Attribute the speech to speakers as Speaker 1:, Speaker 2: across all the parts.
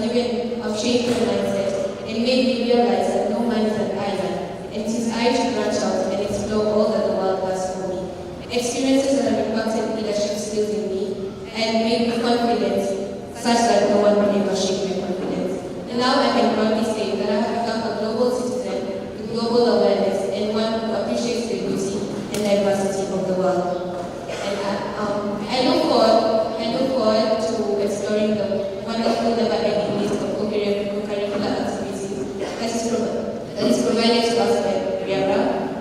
Speaker 1: I've changed my mindset and made me realize that no man is an island, and it is I to branch out and explore all that the world has for me. Experiences that have impacted leadership skills in me and made me confident, such that no one will ever shake my confidence. And now I can proudly say that I have become a global citizen with global awareness and one who appreciates the beauty and diversity of the world. And I look forward to exploring the wonderful never-ending list of co-curricular activities that is provided to us by Riara.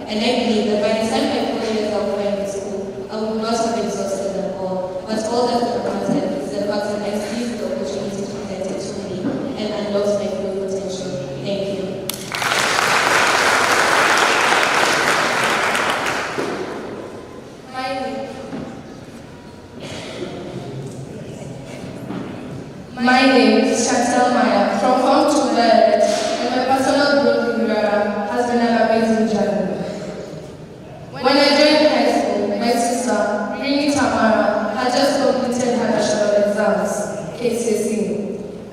Speaker 1: And I believe that by the time my 4 years of primary school, I will not have exhausted them all. But all that matters is the fact that I seized the opportunity presented to me and unlocked my full potential. Thank you.
Speaker 2: My name is Chantal Maya from home to Riara, and my personal growth in Riara has been an amazing journey. When I joined high school, my sister, Rini Tamara, had just completed her national exams, KCSE.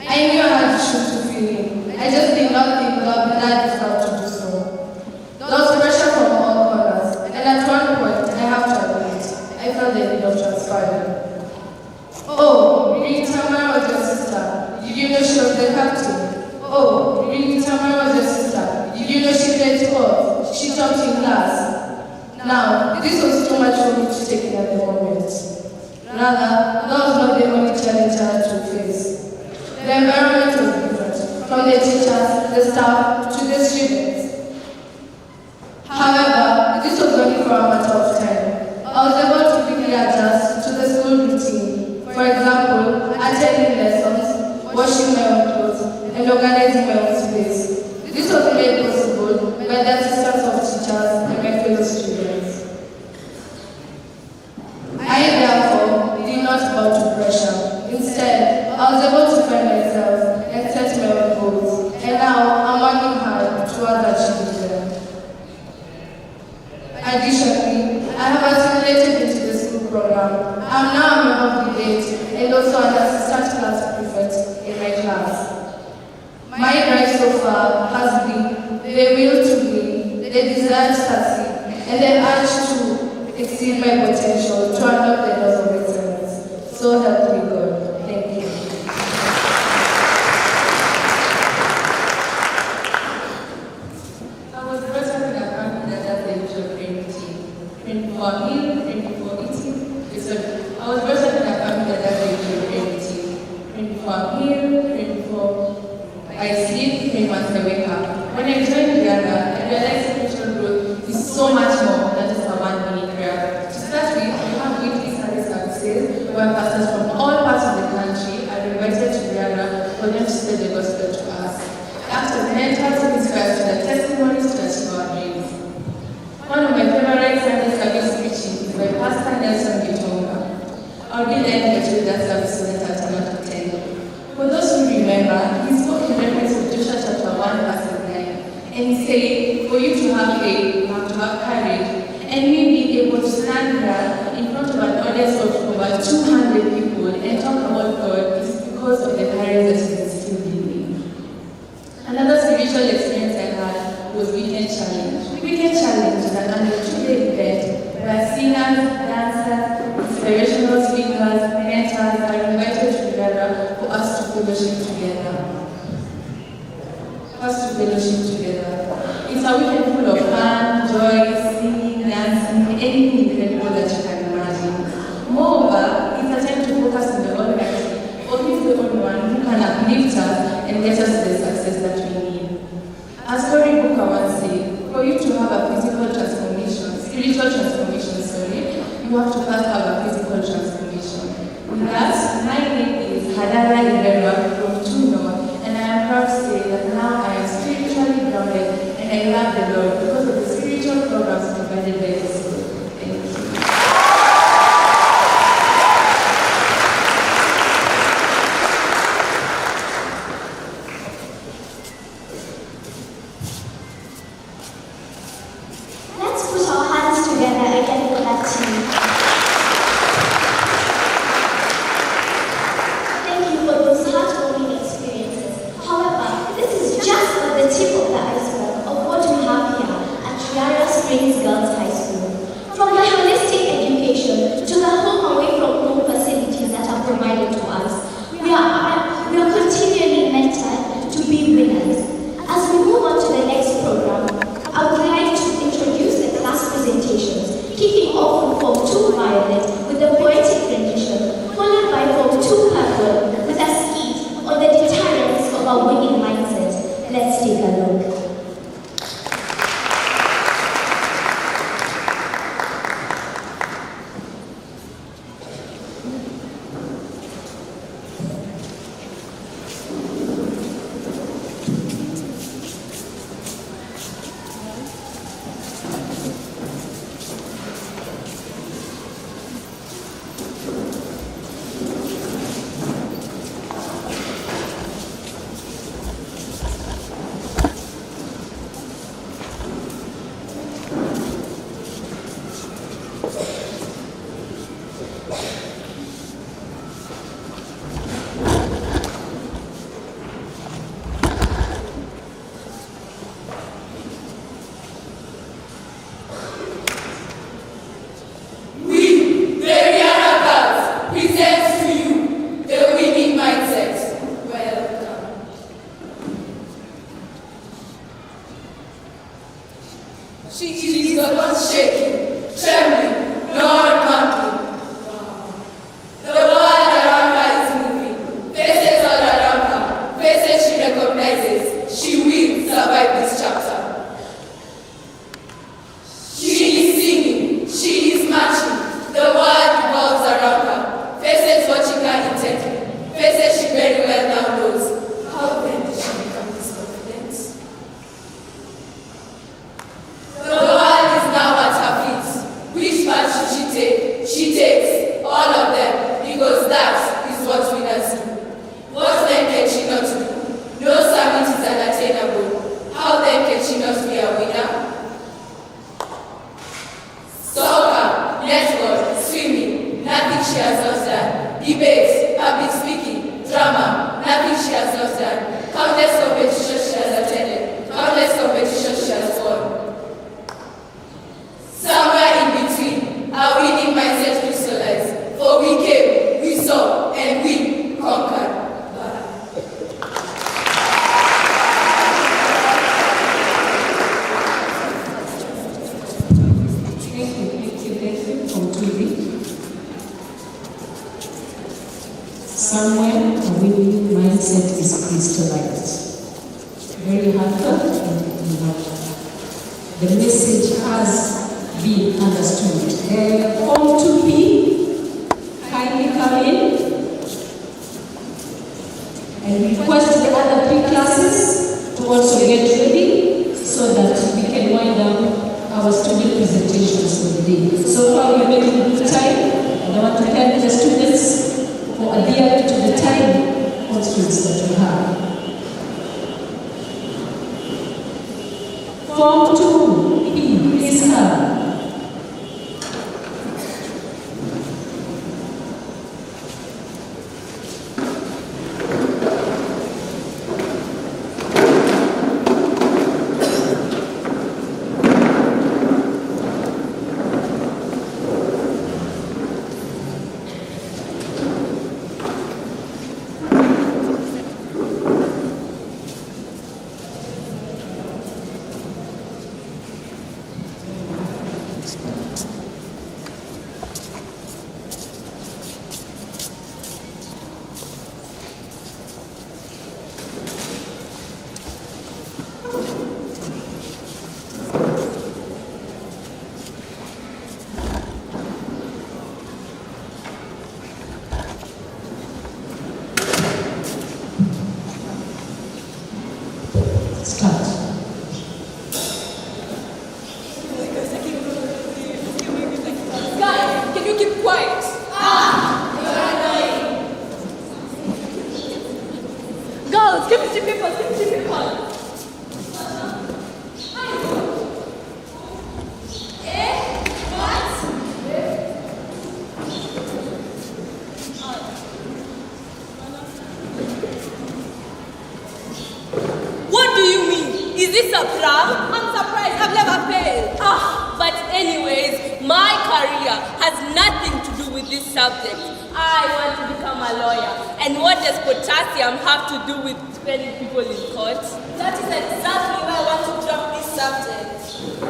Speaker 2: I knew I had to shoot to feeling. I just did not think that I deserved to do so. There was pressure from all corners, and at one point, I have to admit, I felt the need of transferring. Oh, Rini Tamara was your sister. Did you know she was the captain? Oh, Rini Tamara was your sister. Did you know she played sports? She topped in class. Now, this was too much for me to take in at the moment. Rather, that was not the only challenge I had to face. The environment was different, from the teachers, the staff, to the students. However, this was only for a matter of time. I was able to quickly adjust to the school routine. For example, attending lessons, washing my own clothes, and organizing my own space. This was made possible by the assistance of teachers and my fellow students. I therefore did not bow to pressure. Instead, I was able to find myself and set my own goals, and now I'm working hard towards achieving them. Additionally, I have assimilated into the school program. I'm now a member of the debate and also an assistant class prefect in my class. My drive so far has been the will to be, the desire to succeed, and the urge to exceed my potential to unlock the doors of excellence. So help me God. Thank you.
Speaker 3: I was brought up in a family that does the usual parenting. For me, for eating. I was brought up in a family that does the usual parenting. For meal, for I sleep, once I wake up. When I joined Riara, I realized spiritual growth is so much more than just a 1 minute prayer. To start with, we have weekly Sunday services where pastors from all parts of the country are invited to Riara for them to spread the gospel to us. After the mentors inspire to the testimonies to achieve our dreams. One of my favorite Sunday service preaching is by Pastor Nelson Gitonga. I'll be there to achieve that service so that I cannot attend. For those who remember, he spoke in reference to Joshua chapter 1 verse 9. And he said, for you to have faith, you have to have courage. And me being able to stand there in front of an audience of over 200 people and talk about God is because of the courage that is instilled in me. Another spiritual experience I had was Weekend Challenge. Weekend Challenge is an annual 2-day event where singers, dancers, inspirational speakers, mentors are invited together for us to fellowship together. It's a weekend full of fun, joy, singing, dancing, anything incredible that you can imagine. Moreover, it's a time to focus on the Almighty, for He is the only one who can uplift us and get us to the success that we need. As Cory Booker once said, for you to have a spiritual transformation, you have to first have a physical transformation. With that, my name is Hadara Iberwa from Tuno, and I am proud to say that now I am spiritually grounded and I love the Lord because of the spiritual programs provided by the school. Thank you.
Speaker 4: Let's put our hands together again for that team. Thank you for those heartwarming experiences.
Speaker 5: is crystallized. Very heartfelt and emotional. The message has been understood. Form 2P, kindly come in and request the other P classes to also get ready so that we can wind down our student presentations for the day. So far we're making good time, and I want to thank the students for adhering to the time constraints that we have. Form 2P, please come. Start.
Speaker 6: Guys, can you keep quiet? You're annoying. Girls, chemistry papers, chemistry papers. What do you mean? Is this a prank? I'm surprised. I've never failed. But anyways, my career has nothing to do with this subject. I want to become a lawyer. And what does potassium have to do with defending people in court? That is exactly why I want to drop this subject.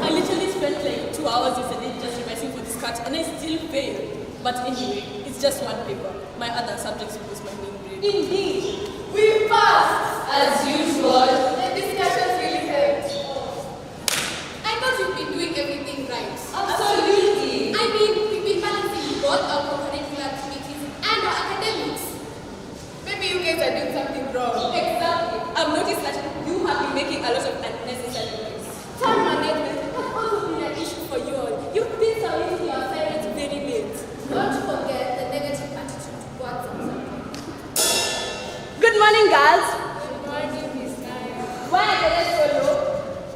Speaker 6: I literally spent like 2 hours yesterday just revising for this cut and I still failed. But anyway, it's just one paper. My other subjects was my main grade. Indeed. We passed! As usual. The discussions really helped. I thought you'd been doing everything right. Absolutely. I mean, we've been balancing both our co-curricular activities and our academics. Maybe you guys are doing something wrong. Exactly. I've noticed that you have been making a lot of unnecessary noise. Time management has also been an issue for you all. You've been submitting your assignments very late. Don't forget the negative attitude towards exams. Good morning, girls. Good morning, Miss Naya. Why are the rest so low?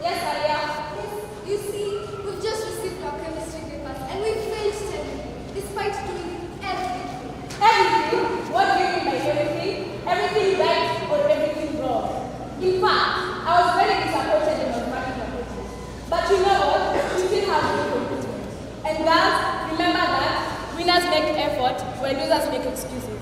Speaker 6: Yes, Aria.
Speaker 7: Yes, you see, we've just received our chemistry papers and we failed steadily, despite doing everything.
Speaker 6: Everything? What do you mean by everything? Everything right or everything wrong? In fact, I was very disappointed in mathematics approaches. But you know what? We still have room for improvement. And girls, remember that winners make effort while losers make excuses.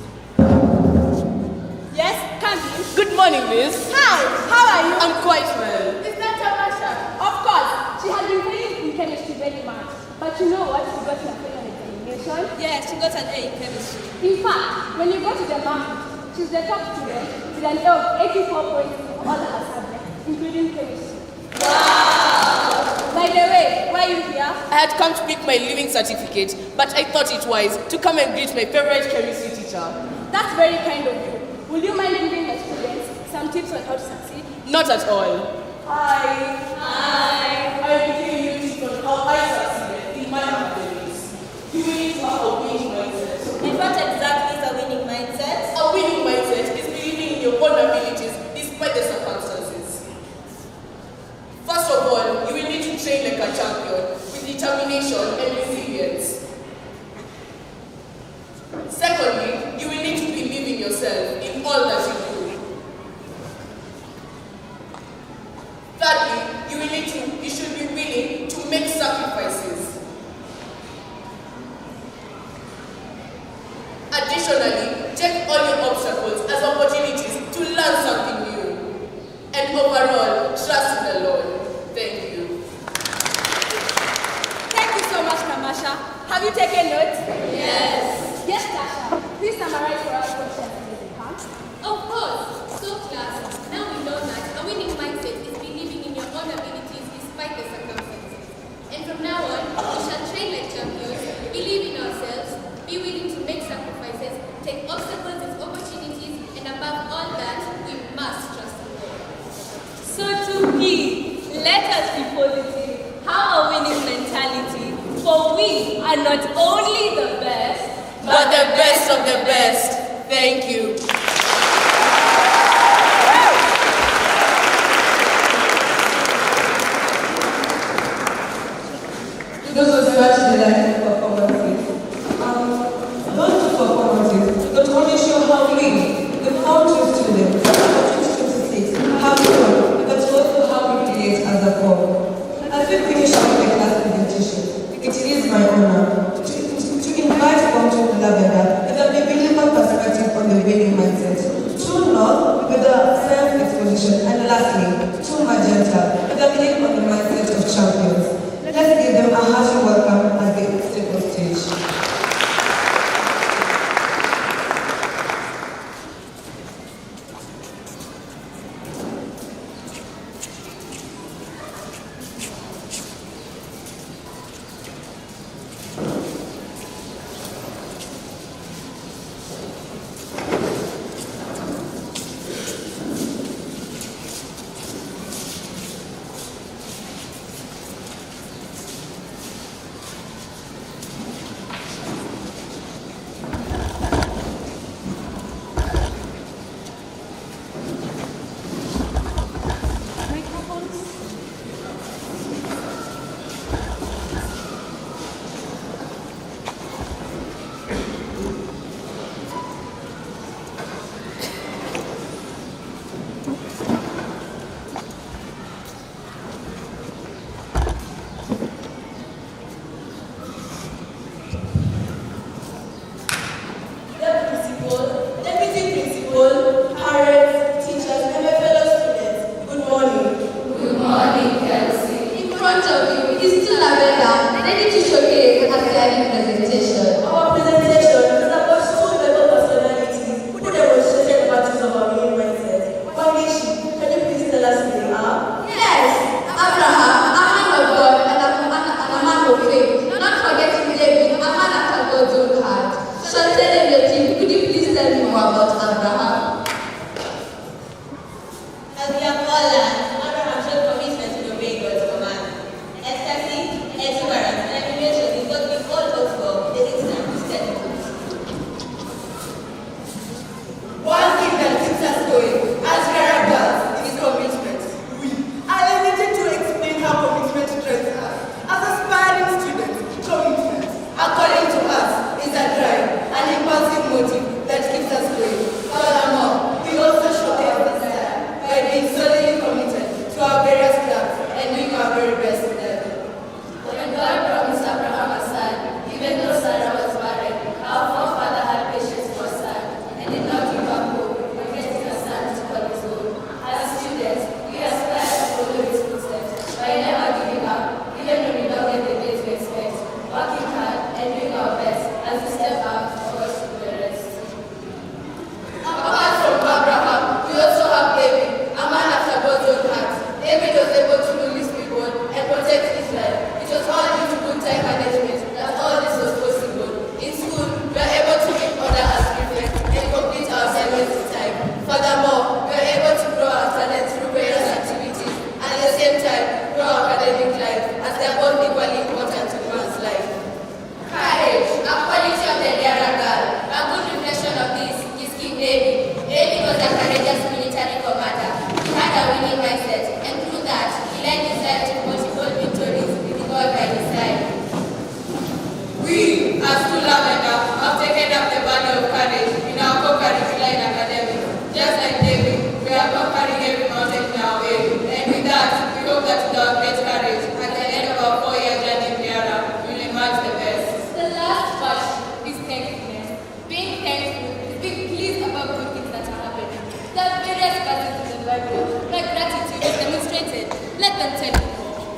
Speaker 6: Yes, come in.
Speaker 8: Good morning, miss.
Speaker 6: Hi, how are you?
Speaker 8: I'm quite well.
Speaker 6: Is that Tamasha? Of course, she has been failing in chemistry very much. But you know what? She got a fail on examination.
Speaker 8: Yeah, she got an A in chemistry.
Speaker 6: In fact, when you go to the market, she's the top student with an A of 84 points in all her subjects, including chemistry.
Speaker 8: Wow!
Speaker 6: By the way, why are you here?
Speaker 8: I had come to pick my leaving certificate, but I thought it wise to come and greet my favorite chemistry teacher.
Speaker 6: That's very kind of you. Will you mind giving my students some tips on how to succeed?
Speaker 8: Not at all.
Speaker 6: Hi.
Speaker 8: I'll be giving you tips on how I succeeded in my academics. You need to have a winning mindset.
Speaker 6: And what exactly is a winning mindset?
Speaker 8: A winning mindset is believing in your own abilities despite the circumstances. First of all, you will need to train like a champion with determination and resilience. Secondly, you will need to believe in yourself in all that you do. Thirdly, you should
Speaker 6: and not only the best,
Speaker 8: but the best of the best. Thank you.
Speaker 9: Those were such delightful performances. Not just performances, but to only show how we, the 42 students, 26, have fun, but also how we create as a whole. As we finish up the class presentation, it is my honor to invite Form 2 Lavender with a biblical perspective on the winning mindset, 2 North with the science exposition, and lastly, 2 Magenta with a clip on the mindset of champions. Let's give them a hearty welcome as they step on stage.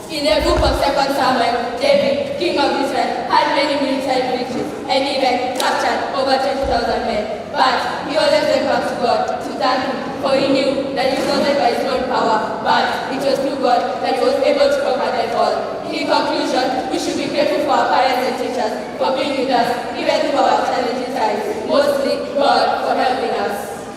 Speaker 2: In the book of 2 Samuel, David, king of Israel, had many military victories and even captured over 20,000 men. But he always went back to God to thank him, for he knew that it wasn't by his own power, but it was through God that he was able to conquer them all. In conclusion, we should be grateful for our parents and teachers for being with us, even through our challenging times, mostly God for helping us.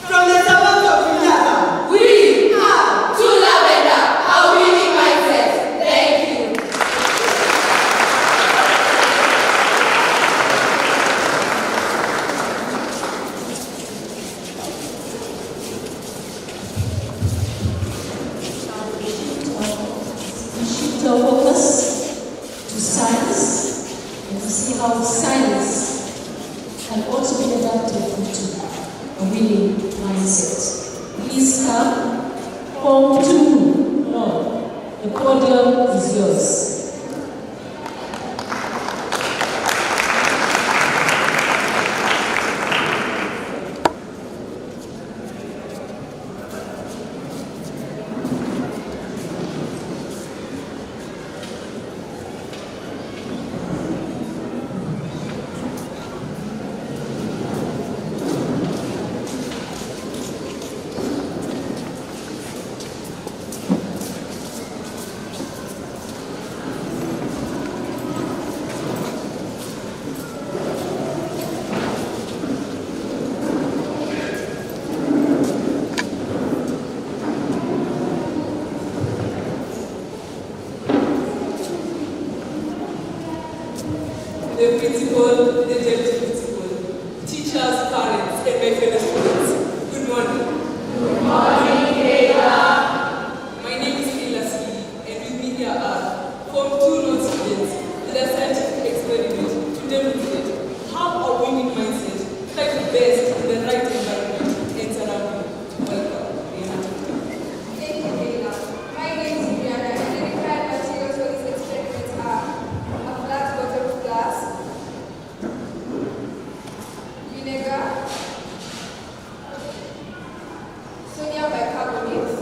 Speaker 10: From the suburbs of Riara,
Speaker 2: we are to Lavender, our winning mindset. Thank you.
Speaker 5: our focus to science and to see how science can also be adapted into a winning mindset. Please come. Form 2. No, the podium is yours.
Speaker 11: The principal, the deputy principal, teachers, parents, and my fellow students. Good morning. Good morning, Kayla. My name is Kayla C, and with me here are Form 2 non-students that are scientific experiment to demonstrate how a winning mindset thrives best in the right environment and surrounding. Welcome.
Speaker 7: Thank you, Kayla. My name is Riara, and the required materials for this experiment are a flat bottle of glass, vinegar, sodium bicarbonate,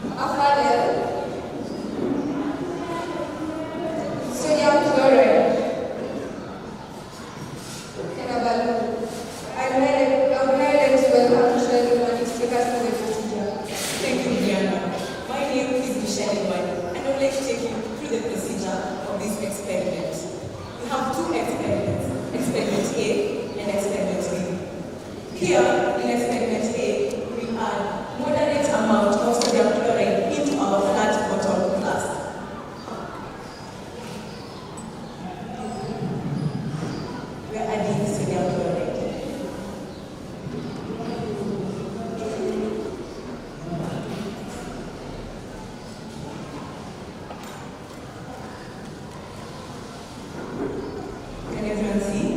Speaker 7: a funnel, sodium chloride, and a balloon. I would like to welcome Michelle Iwan to take us through the procedure.
Speaker 3: Thank you, Riara. My name is Michelle Iwan, and I would like to take you through the procedure of this experiment. We have two experiments, experiment A and experiment B. Here, in experiment A, we add moderate amount of sodium chloride into our flat bottom flask. We are adding sodium chloride. Can everyone see?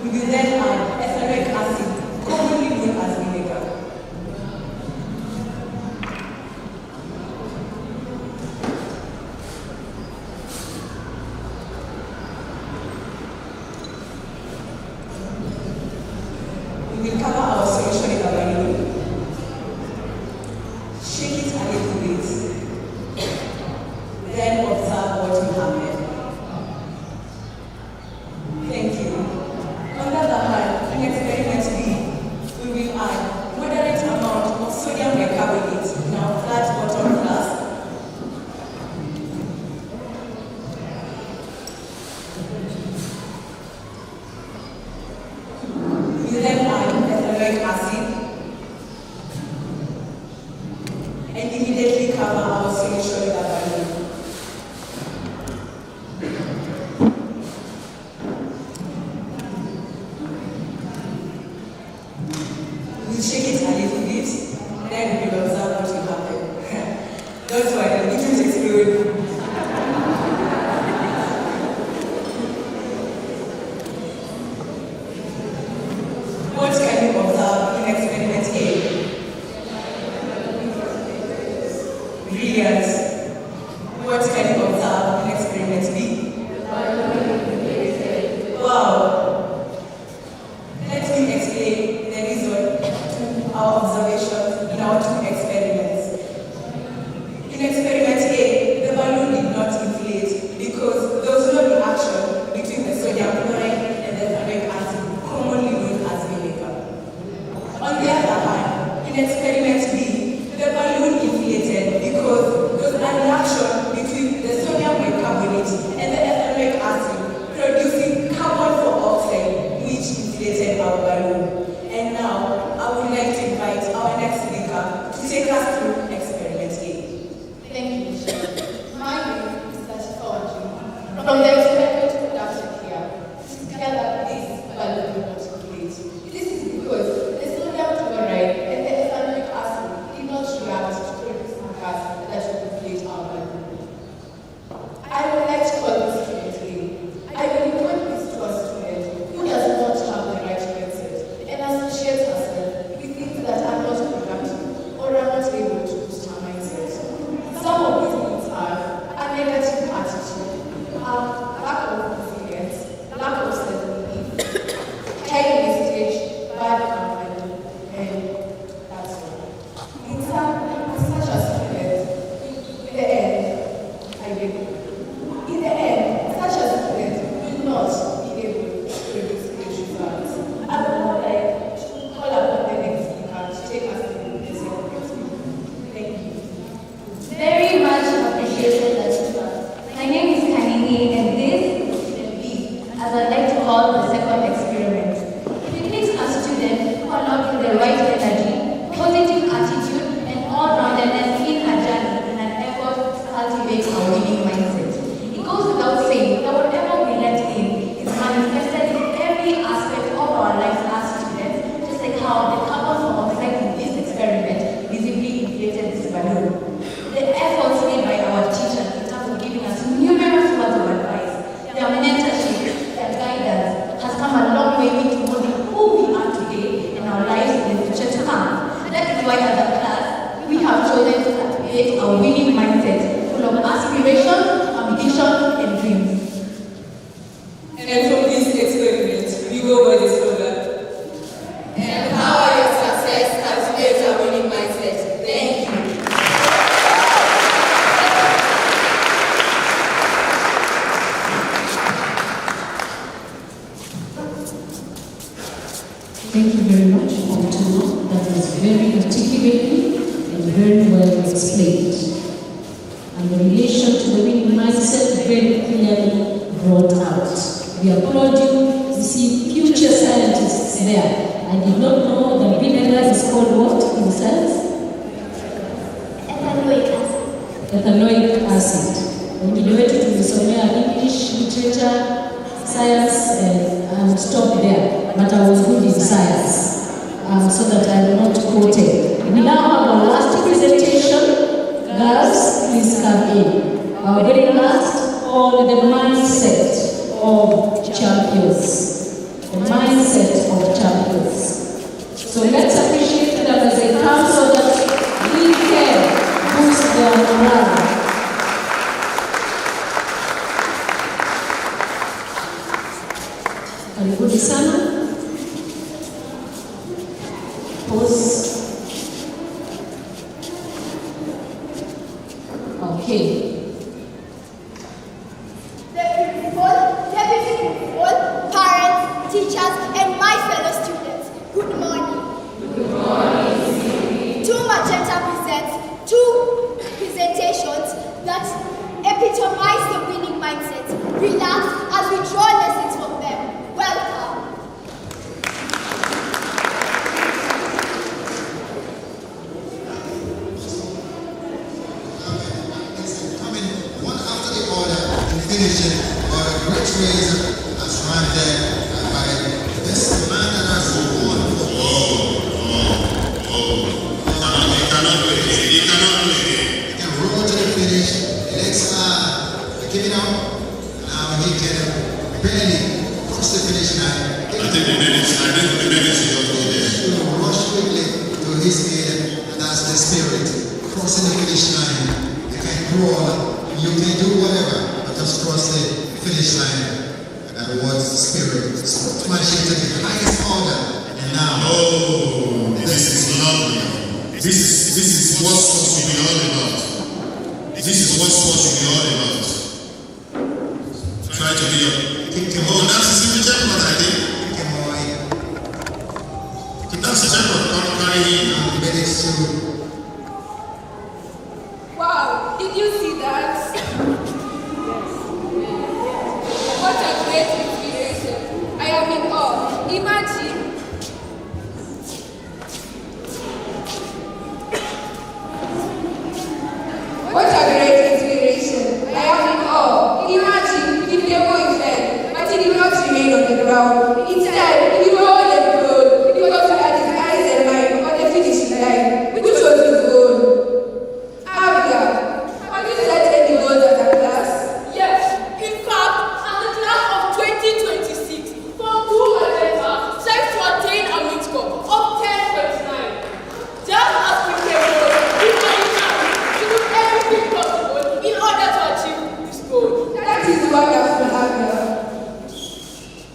Speaker 3: We will then add ethanoic acid, commonly known as vinegar. We will cover our solution in a balloon, shake it a little bit, then observe what will happen. Thank you. On the other hand, in experiment B, we will add moderate amount of sodium bicarbonate in our flat bottom flask. We will then add ethanoic acid and immediately cover our solution with a balloon. We'll shake it a little bit, then we will observe what will happen. Don't worry, it will explode. What can you observe in experiment A? Brilliant. What can you observe in experiment B? Wow. Let me explain the reason to our observations in our two experiments. In experiment A, the balloon did not inflate because there was no reaction between the sodium chloride and the ethanoic acid, commonly known as vinegar. On the other hand, in experiment B, the balloon inflated because there was
Speaker 11: go by this slogan.
Speaker 3: Empower your success, cultivate a winning mindset. Thank you.
Speaker 5: Thank you very much, Omtano. That was very articulately and very well explained. And the relation to the winning mindset very clearly brought out. We applaud you. You see future scientists there. I did not know that vinegar is called what in science?
Speaker 4: Ethanoic acid.
Speaker 5: Ethanoic acid. Wengine wetu tulisomea English, literature, science, and stop there. But I was good in science, so that I will not quote it. We now have our last presentation. Girls, please come in. Our very last on the mindset of champions. The mindset of champions. So let's appreciate them as they come so that we can boost their morale. Karibuni sana. Pause. Okay.
Speaker 4: The principal, deputy principal, parents, teachers, and my fellow students, good morning.
Speaker 3: Good morning.
Speaker 4: Two Magenta presents two presentations that epitomize the winning mindset. Relax as we draw lessons from them. Welcome.
Speaker 12: Finishing or a great raise as granted by this man that has won for He cannot do it. He can roll to the finish. The legs are giving out. Now he can barely cross the finish line. I think the minutes should rush quickly to his aid, and that's the spirit. Crossing the finish line. You can crawl, you can do whatever. Just cross the finish line, and that was the spirit. Sportsmanship to the highest order. And now,
Speaker 13: this is lovely. This is what sports should be all about. This is what sports should be all about. Try to be up. That's the gentleman, I think. That's the gentleman. Come carry him.
Speaker 12: Very soon.
Speaker 7: Wow, did you see that? What a great inspiration. I am in awe. Imagine. What a great inspiration. I am in awe. Imagine if Demo fell, but he did not remain on the ground. Instead, he rolled and rolled because he had his eyes and mind on the finish line, which was his goal. Abia, have you set any goals as a class?
Speaker 6: Yes, in fact, as the class of 2026, Form 2 Magenta strives to attain a mean score of 10.9. Just as we came here, we are determined to do everything possible in order to achieve this goal.
Speaker 7: That is wonderful, Abia.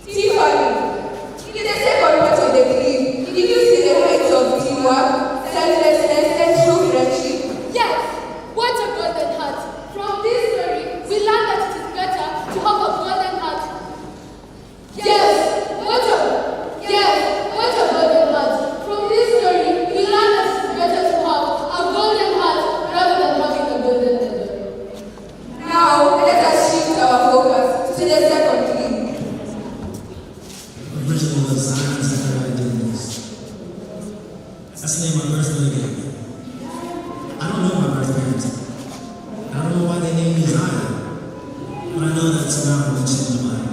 Speaker 7: Tiffany, in the second part of the clip, did you see the heights of teamwork, selflessness, and true friendship?
Speaker 6: Yes, what a golden heart. From this story, we learn that it is better to have a golden heart. Yes, what a golden heart. From this story, we learn that it is better to have a golden heart rather than having a golden head.
Speaker 7: Now, let us shift our focus to the second clip.
Speaker 14: Original designs and ideas. That's the name of my birthday again. I don't know my birth parents. I don't know why they named me Zion, but I know that's not what changed my life.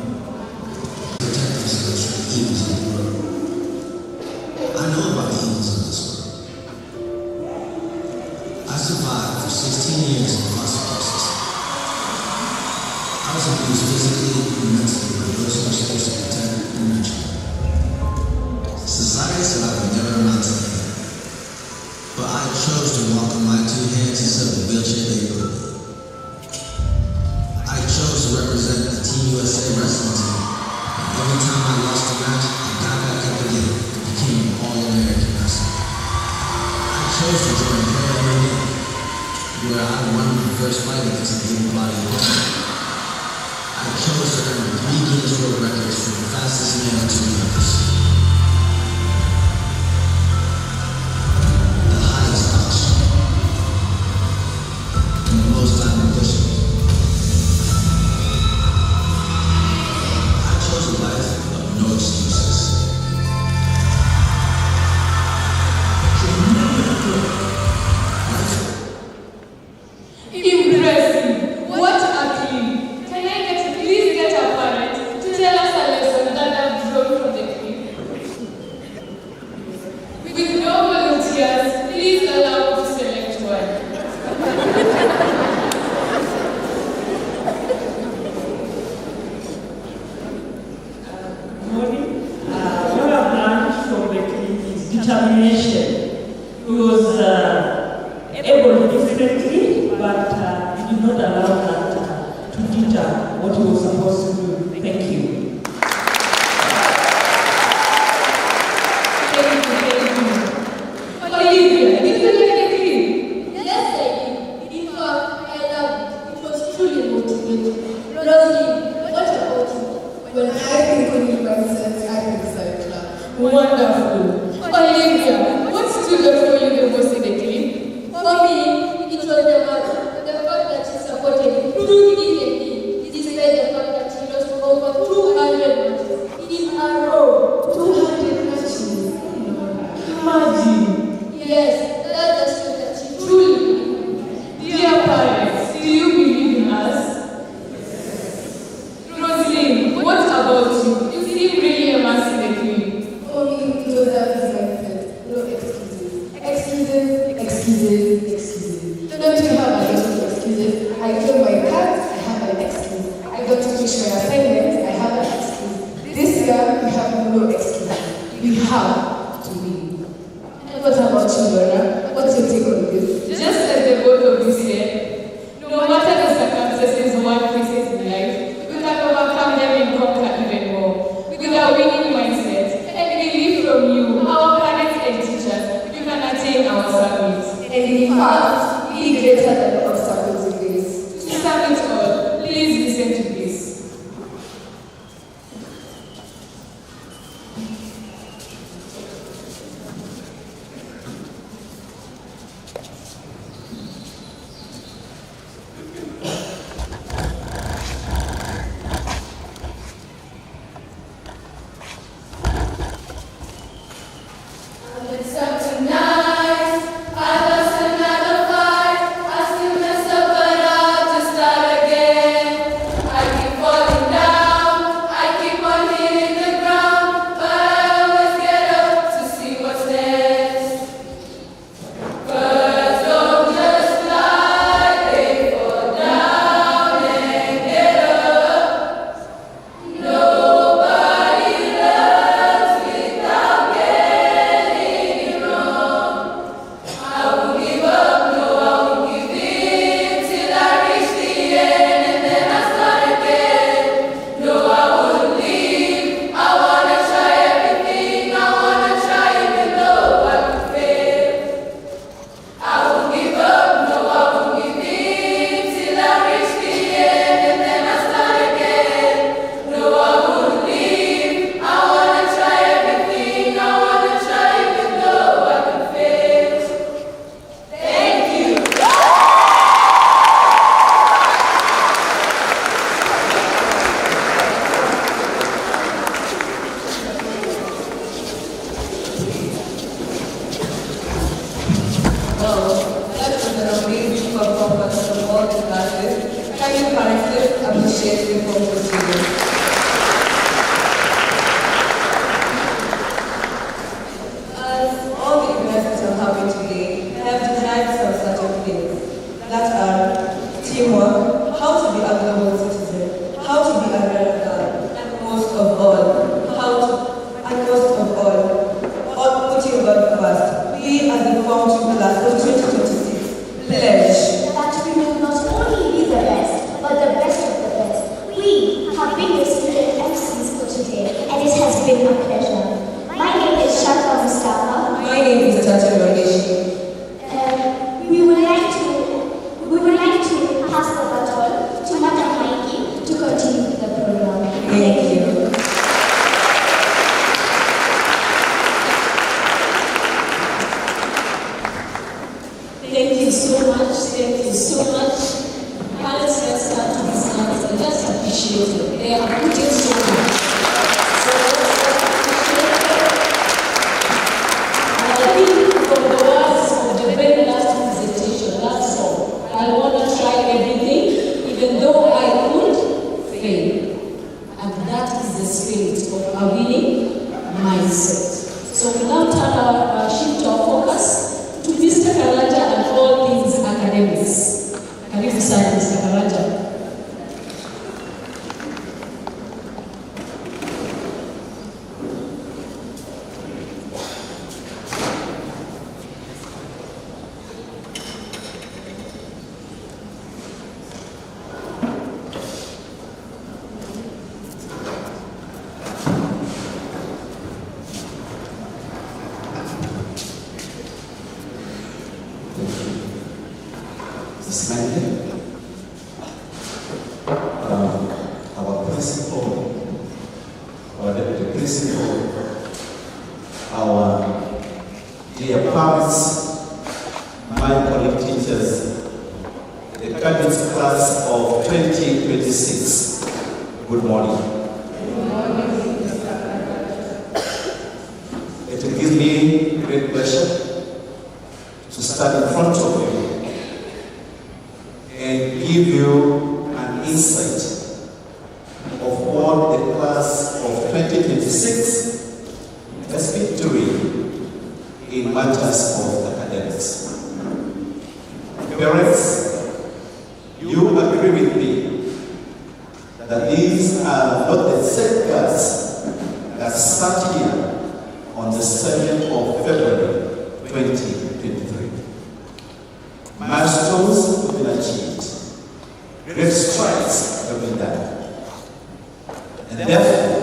Speaker 14: Protect ourselves from the evils of the world. I know about the evils of this world. I survived for 16 years in foster care system. I was abused physically and mentally by those who were supposed to protect and nurture. first flight into the human body in history. I chose to earn 3 Guinness World Records for the fastest man to the earth. The highest oxygen. And the most time in pushing. I chose a life of no excuses.
Speaker 2: Impressive! What a clip! Can I please get a parent to tell us a lesson that I've drawn from the clip? With no volunteers, please allow me to select one.
Speaker 10: What I've learned from the clip is determination. He was able to do differently, but he did not allow that to deter what he was supposed to do. Thank you.
Speaker 2: Olivia, did you like the clip?
Speaker 4: Yes, I did. In fact, I loved it. It was truly motivating. Rosie, what about you?
Speaker 2: When I think on your mindset, I think circular. Wonderful. Olivia, what stood out for you the most in the clip?
Speaker 4: For me, it was the mother. The fact that she supported me through dignity, despite the fact that she lost over 200 matches in a row.
Speaker 2: 200 matches. Imagine.
Speaker 4: Yes, that just shows that she truly.
Speaker 2: Dear parents, do you believe in us? Rosaline, what about you? You seem really immersed in the clip.
Speaker 15: For me, it was that mindset. No excuses. Excuses. Don't you have a lot of excuses? I failed my cards, I have an excuse. I got to finish my assignments, I have an excuse. This year, we have no excuse. We have to win. And what about you, Laura? What's your take on this?
Speaker 2: Just as the both of you said, no matter the circumstances one faces in life, we can overcome them and conquer even more. With a winning mindset and belief from you, our parents and teachers, we can attain our summit.
Speaker 15: And in fact, be greater than the obstacles we face.
Speaker 2: To sum it all, please listen to this.
Speaker 4: It's up tonight. I lost another fight. I still mess up, but I'll just start again. I keep falling down. I keep on hitting the ground, but I always get up to see what's next. Birds don't just fly, they fall down and get up. Nobody learns without getting it wrong. I won't give up, no, I won't give in till I reach the end and then I start again. No, I won't leave. I wanna try everything. I wanna try even though I could fail. I won't give up, no, I won't give in till I reach the end and then I start again. No, I won't leave. I wanna try everything. I wanna try even though I could fail. Thank you.
Speaker 9: Well, that was an amazing performance from all the classes. Can you parents appreciate the performance? As all the events are having today, I have derived some certain things that are teamwork, how to be a global citizen, how to be a relevant, and most of all, putting God first. We as the Form 2 class of 2026 pledge
Speaker 4: That we will not only be the best, but the best of the best. We have been your student MCs for today, and it has been a pleasure. My name is Shaka Mustafa.
Speaker 9: My name is Tata Rogeshi.
Speaker 4: We would like to
Speaker 5: mindset. So we now turn our shift our focus to Mr. Karanja and all things academics. Karibu sana Mr. Karanja.
Speaker 16: Our principal, our deputy principal, our dear parents, my colleague teachers, the cadets class of 2026. Good morning.
Speaker 7: Good morning.
Speaker 16: It gives me great pleasure to stand in front of you and give you an insight of what the class of 2026 has been doing in matters of academics. Parents, you agree with me that these are not the safeguards that sat here on the 7th of February 2023. Milestones have been achieved. Great strides have been done. And therefore,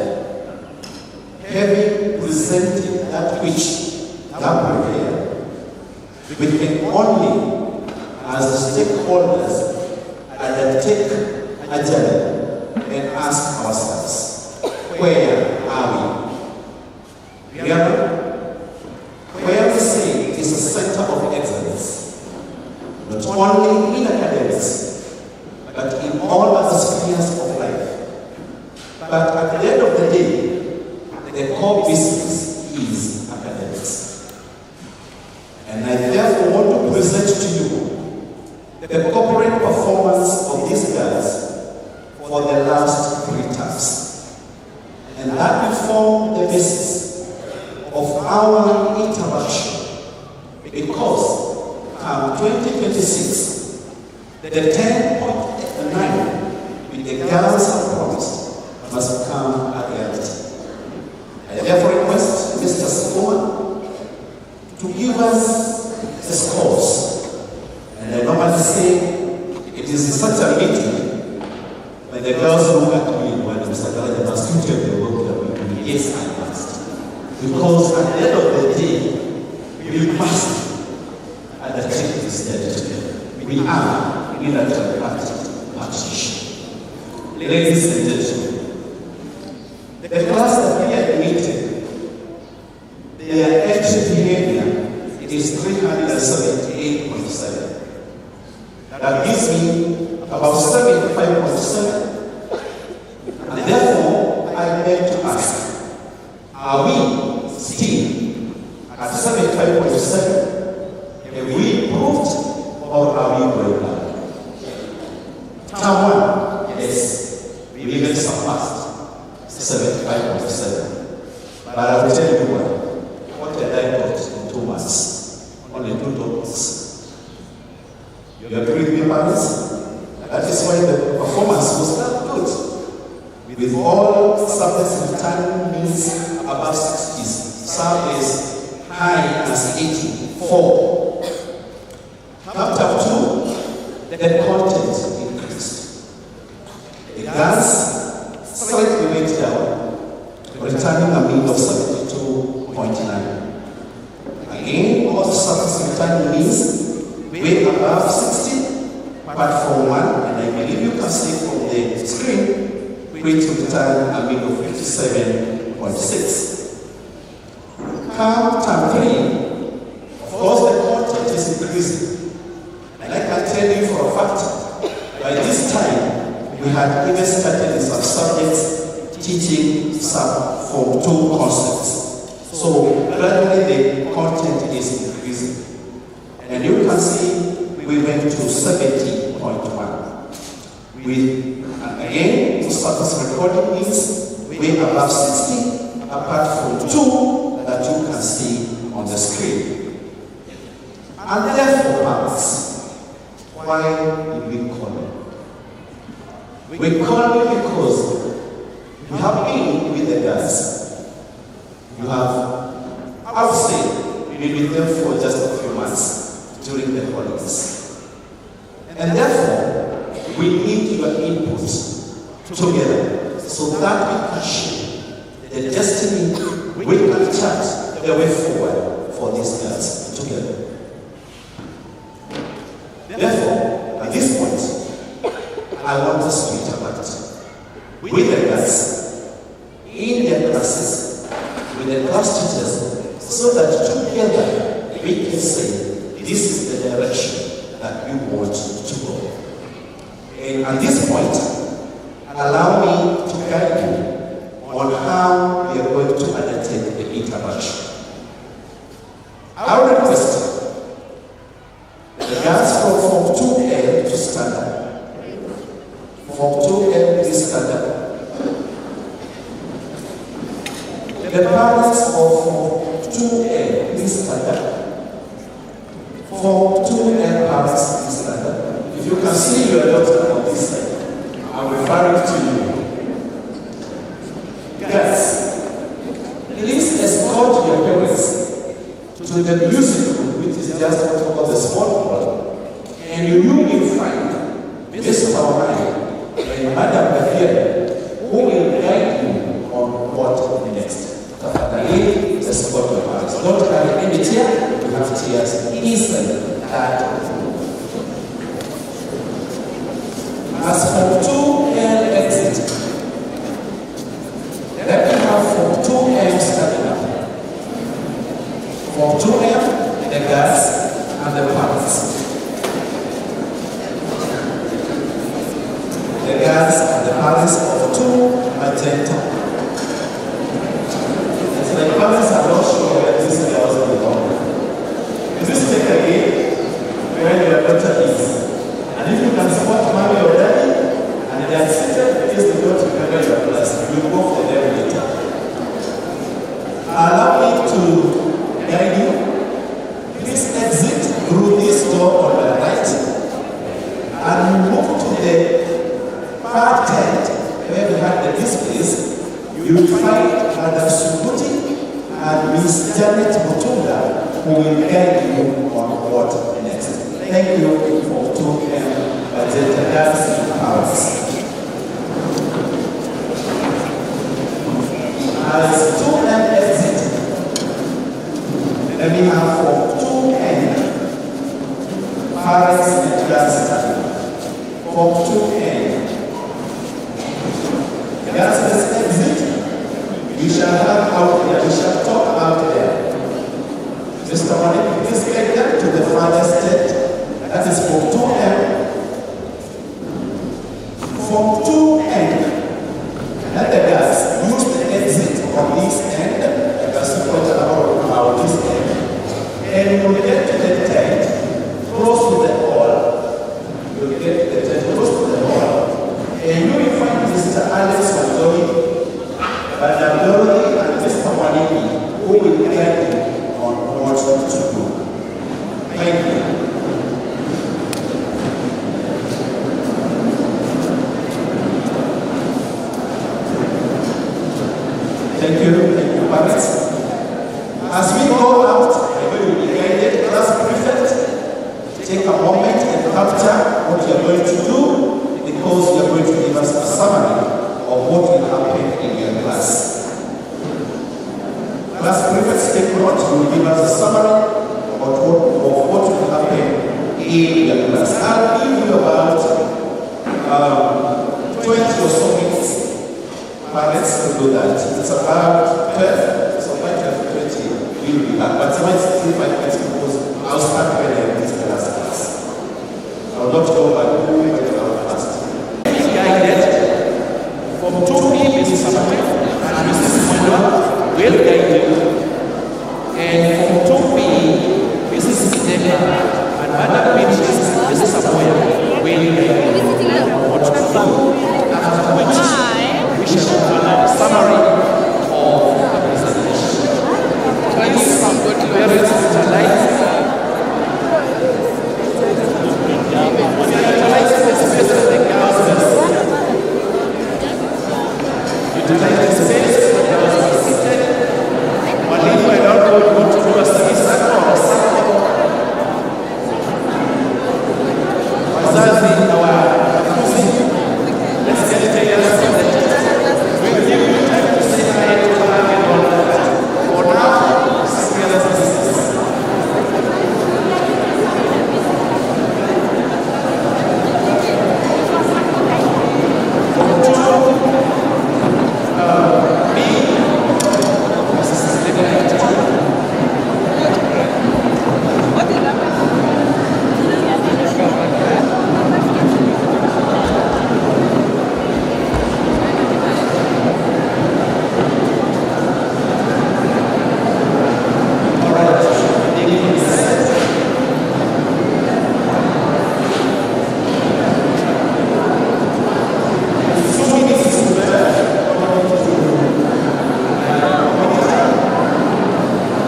Speaker 16: having presented that which thou prepared, we can only, as stakeholders, undertake a journey and ask ourselves, where are we? Riara, where we say it is a center of excellence, not only in academics, but in all other spheres of life. But at the end of the day, the core business is academics. And I therefore want to present to you the corporate performance of these guys for the last 3 terms. And that will form the basis of our interaction, because come 2026, the 10.9 with the girls have promised must become a reality. I therefore request Mr. Sakuma to give us the scores. And I normally say it is in such a meeting when the girls look at me when Mr. Gallagher must do the work that we do. Yes, I must. Because at the end of the day, we must undertake this debt together. We are in a tripartite partnership. Ladies and gentlemen, the class that we are admitted, their exit behavior is 378.7. That gives me about 75.7. And therefore, I beg to ask, are we still at 75.7? Have we improved or are we going down? Term 1, yes, we even surpassed 75.7. But I will tell you what did I got in 2 months? Only 2 topics. You agree with me, parents? That is why the performance was that good. With all subjects returning means above 60s, some is high as 84. Chapter 2, the content increased. The girls slightly went down, returning a mean of 72.9. Again, all the subjects returning means way above 60, apart from one, and I believe you can see from the screen, which will return a mean of 57.6. Come term 3, of course the content is increasing. And I can tell you for a fact, by this time, we had even started in some subjects teaching some Form 2 concepts. So gradually the content is increasing. And you can see we went to 70.1. Again, to start this recording is way above 60, apart from 2 can see on the screen. And therefore, parents, why did we call you? We call you because you have been with the girls. You have, I would say, been with them for just a few months during the holidays. And therefore, we need your input together so that we can share the destiny, we can chart the way forward for these girls together. Therefore, at this point, I want us to interact with the girls in their classes, with the class teachers, so that together we can say this is the direction that we want to go. And at this point, allow me to guide you on how we are going to undertake the interaction. I will request the girls from Form 2L to stand up. Form 2L, please stand up. The parents of Form 2L, please stand up. Form 2L parents, please stand up. If you can see your daughter on this side, I'm referring to you. Guys, please escort your parents to the music room, which is just what we call the small hall, and you will find Mr. Tawai and Madam Bafia, who will guide you on what next. Tafadhali, escort your parents. Don't carry any tear, you have tears inside that room. As for 2L exit, let me have Form 2M standing up. Form 2M, the girls and the parents. The girls and the parents of 2 Magenta. And so the parents are not sure where these girls belong. Please take a look where your daughter is. And if you can spot mommy or daddy, and they are seated, please do not remember your class. You will go for them later. Allow me to guide you. Please exit through this door on the right and move to the far tent where we have the displays. You will find Madam Subuti and Miss Janet Mutunda, who will guide you on what next. Thank you for 2M Magenta Dancing Powers. As 2M exit, let me have for 2N parents and class. For 2N, classes exit, we shall have out there, we shall talk out there. Mr. Mani, please get them to the farthest state. That is Form 2M. Form 2N. Let the guys use the exit on this end, the person pointed out this end, and you will get to the tent, close to the hall. You will get to the tent, close to the hall, and you will find Mr. Alex Mandori, Madam Dorothy, and Mr. Waniki, who will guide you on what to do. Thank you. Thank you, parents. As we go out, I will be guided. Class prefect, take a moment and capture what you are going to do, because you are going to give us a summary of what will happen in your class. Class prefects, take note. You will give us a summary of what will happen in your class. I'll give you about 20 or so minutes. Parents will do that. It's about 12, so by 12:20 we'll be back. But sometimes it's still 5 minutes because I'll start when I have this class. I will not go back to the fast. This guided from 2 Mrs. Samuel and Mrs. Simon will guide you. And from 2 Mrs. Sidema and Madam Beatrice and Mrs. Samuel will guide you. What to do. After which we shall have a summary of the presentation. we want to do a semester course. Wazazi na wanafunzi, let's get it together for the we'll give you time to say hi to her and all that. For now, serious business.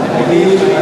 Speaker 16: I believe